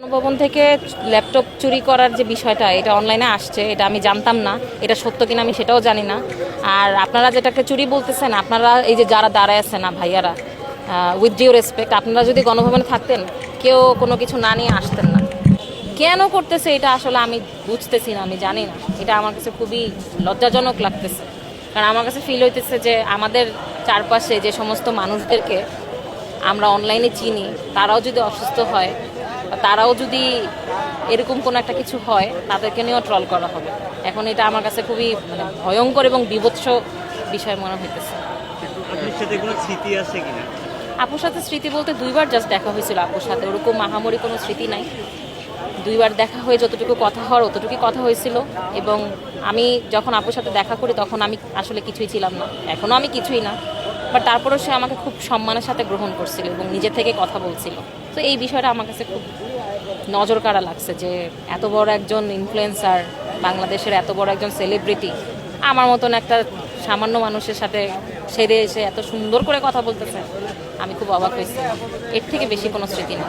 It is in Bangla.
গণভবন থেকে ল্যাপটপ চুরি করার যে বিষয়টা এটা অনলাইনে আসছে, এটা আমি জানতাম না। এটা সত্য কিনা আমি সেটাও জানি না। আর আপনারা যেটাকে চুরি বলতেছেন, আপনারা এই যে যারা দাঁড়ায় আছে না ভাইয়ারা, উইথ ডিউ রেসপেক্ট, আপনারা যদি গণভবনে থাকতেন কেউ কোনো কিছু না নিয়ে আসতেন না। কেন করতেছে এটা আসলে আমি বুঝতেছি না, আমি জানি না। এটা আমার কাছে খুবই লজ্জাজনক লাগতেছে। কারণ আমার কাছে ফিল হইতেছে যে আমাদের চারপাশে যে সমস্ত মানুষদেরকে আমরা অনলাইনে চিনি, তারাও যদি অসুস্থ হয়, তারাও যদি এরকম কোনো একটা কিছু হয়, তাদেরকে নিয়েও ট্রল করা হবে। এখন এটা আমার কাছে খুবই ভয়ঙ্কর এবং বিভৎস বিষয় মনে হইতেছে। আপনার সাথে কোনো স্মৃতি আছে কিনা? আপুর সাথে স্মৃতি বলতে দুইবার জাস্ট দেখা হয়েছিল আপুর সাথে, ওরকম মাহামরি কোনো স্মৃতি নাই। দুইবার দেখা হয়ে যতটুকু কথা হওয়ার অতটুকুই কথা হয়েছিল। এবং আমি যখন আপুর সাথে দেখা করি তখন আমি আসলে কিছুই ছিলাম না, এখনও আমি কিছুই না। বাট তারপরেও সে আমাকে খুব সম্মানের সাথে গ্রহণ করছিল এবং নিজে থেকে কথা বলছিল। তো এই বিষয়টা আমার কাছে খুব নজর কাড়া লাগছে যে এত বড় একজন ইনফ্লুয়েন্সার, বাংলাদেশের এত বড় একজন সেলিব্রিটি আমার মতন একটা সামান্য মানুষের সাথে সেরে এসে এত সুন্দর করে কথা বলতেছে। আমি খুব অবাক হয়েছি। এর থেকে বেশি কোনো স্মৃতি না।